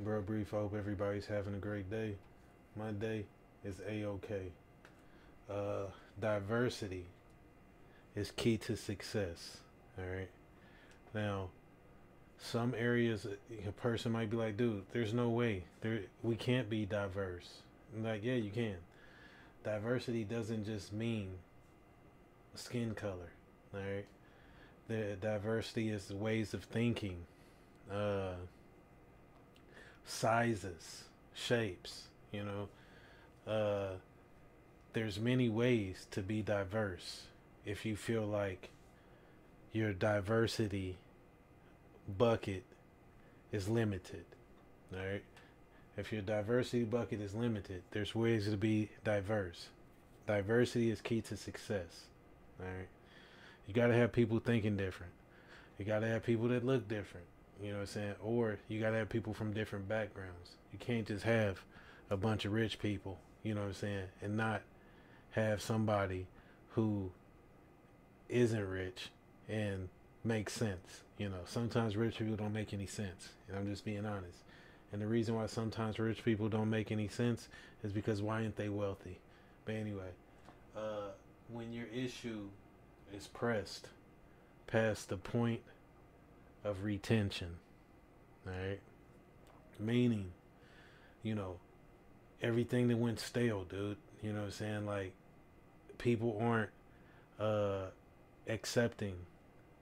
Bro, brief. I hope everybody's having a great day. My day is a-okay. Diversity is key to success. All right. Now, some areas a person might be like, dude, there's no way. We can't be diverse. I'm like, yeah, you can. Diversity doesn't just mean skin color. All right. The diversity is ways of thinking, uh, sizes, shapes. Uh, there's many ways to be diverse. If you feel like your diversity bucket is limited, all right. If your diversity bucket is limited, there's ways to be diverse. Diversity is key to success. All right. You got to have people thinking different. You got to have people that look different. You know what I'm saying? Or you got to have people from different backgrounds. You can't just have a bunch of rich people, you know what I'm saying, and not have somebody who isn't rich and makes sense. Sometimes rich people don't make any sense. And I'm just being honest. And the reason why sometimes rich people don't make any sense is because why aren't they wealthy? But anyway, when your issue is pressed past the point of retention, all right, meaning, you know, everything that went stale, dude. You know what I'm saying? Like, people aren't uh, accepting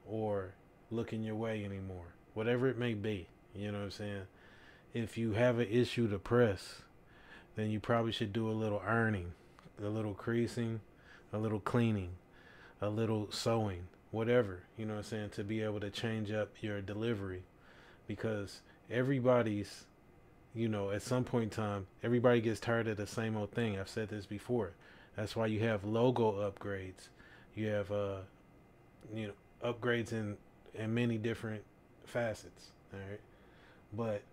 or looking your way anymore, whatever it may be. You know what I'm saying? If you have an issue to press, then you probably should do a little ironing, a little creasing, a little cleaning, a little sewing, whatever, you know what I'm saying, to be able to change up your delivery. Because everybody's, at some point in time, everybody gets tired of the same old thing. I've said this before. That's why you have logo upgrades. You have, upgrades in many different facets. All right. But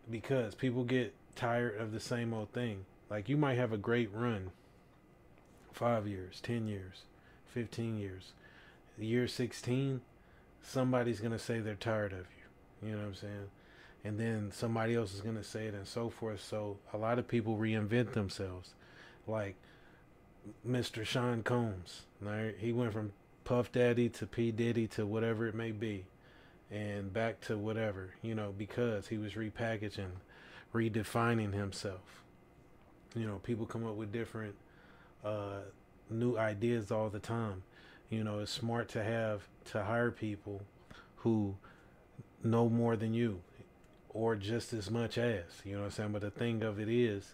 because people get tired of the same old thing, like you might have a great run 5 years, 10 years, 15 years. Year 16, somebody's going to say they're tired of you. You know what I'm saying? And then somebody else is going to say it and so forth. So a lot of people reinvent themselves. Like Mr. Sean Combs. Right? He went from Puff Daddy to P. Diddy to whatever it may be. And back to whatever, because he was repackaging, redefining himself. People come up with different uh, new ideas all the time. It's smart to hire people who know more than you or just as much as, you know what I'm saying? But the thing of it is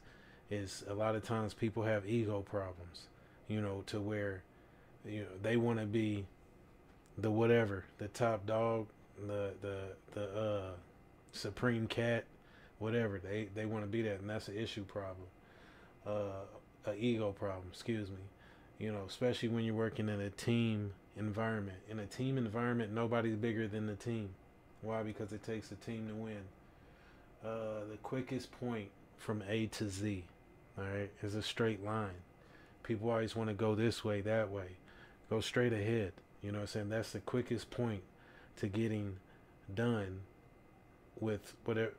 a lot of times people have ego problems, to where, they want to be the whatever, the top dog, the supreme cat, whatever. They want to be that, and that's an issue problem, a ego problem. Excuse me. Especially when you're working in a team environment. In a team environment, nobody's bigger than the team. Why? Because it takes a team to win. The quickest point from A to Z, all right, is a straight line. People always want to go this way, that way. Go straight ahead. You know what I'm saying? That's the quickest point to getting done with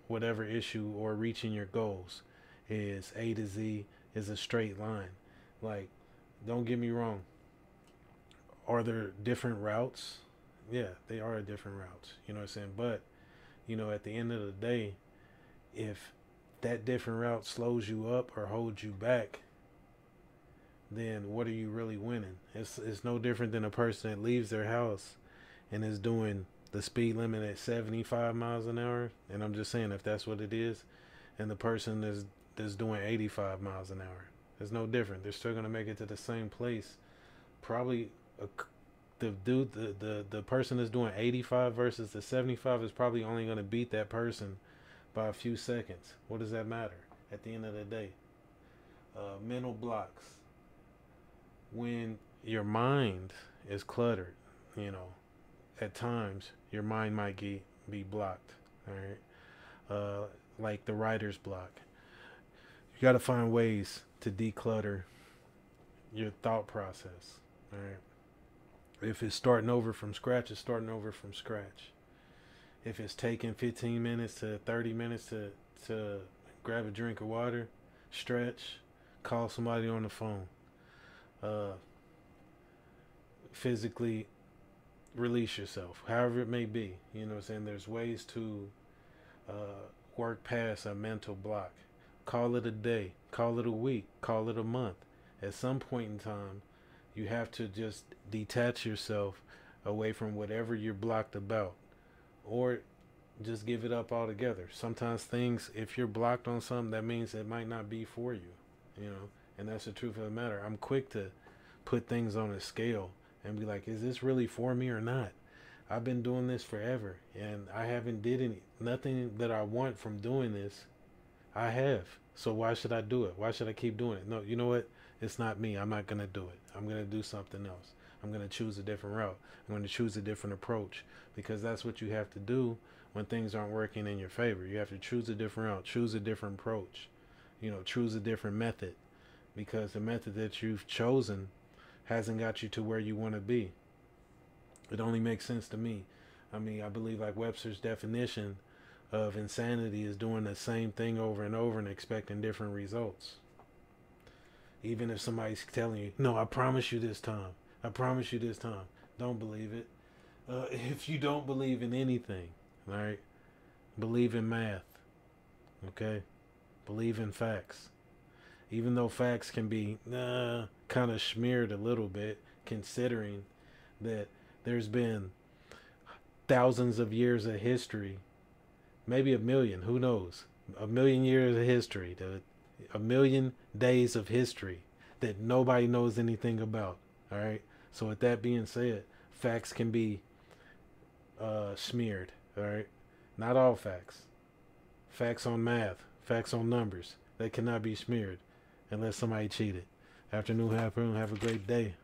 whatever issue or reaching your goals. Is A to Z is a straight line. Like, don't get me wrong. Are there different routes? Yeah, they are different routes. You know what I'm saying? But, at the end of the day, if that different route slows you up or holds you back, then what are you really winning? It's no different than a person that leaves their house and is doing the speed limit at 75 miles an hour. And I'm just saying, if that's what it is, and the person is doing 85 miles an hour, it's no different. They're still gonna make it to the same place. Probably a, the person that's doing 85 versus the 75 is probably only gonna beat that person by a few seconds. What does that matter at the end of the day? Mental blocks. When your mind is cluttered, you know, at times your mind might be blocked. All right, like the writer's block. You got to find ways to declutter your thought process. All right. If it's starting over from scratch, it's starting over from scratch. If it's taking 15 minutes to 30 minutes to grab a drink of water, stretch, call somebody on the phone, uh, physically release yourself, however it may be. You know what I'm saying? There's ways to uh, work past a mental block. Call it a day, call it a week, call it a month. At some point in time, you have to just detach yourself away from whatever you're blocked about, or just give it up altogether. Sometimes things, if you're blocked on something, that means it might not be for you, you know, and that's the truth of the matter. I'm quick to put things on a scale and be like, is this really for me or not? I've been doing this forever and I haven't did nothing that I want from doing this. I have. So why should I do it? Why should I keep doing it? No, you know what? It's not me. I'm not going to do it. I'm going to do something else. I'm going to choose a different route. I'm going to choose a different approach, because that's what you have to do when things aren't working in your favor. You have to choose a different route, choose a different approach, you know, choose a different method, because the method that you've chosen hasn't got you to where you want to be. It only makes sense to me. I mean, I believe like Webster's definition of insanity is doing the same thing over and over and expecting different results. Even if somebody's telling you, no, I promise you this time. I promise you this time. Don't believe it. If you don't believe in anything, all right, believe in math, okay? Believe in facts. Even though facts can be kind of smeared a little bit, considering that there's been thousands of years of history, maybe a million, who knows? A million years of history, a million days of history that nobody knows anything about, all right? So with that being said, facts can be smeared, all right? Not all facts. Facts on math, facts on numbers, they cannot be smeared unless somebody cheated. Afternoon, have a great day.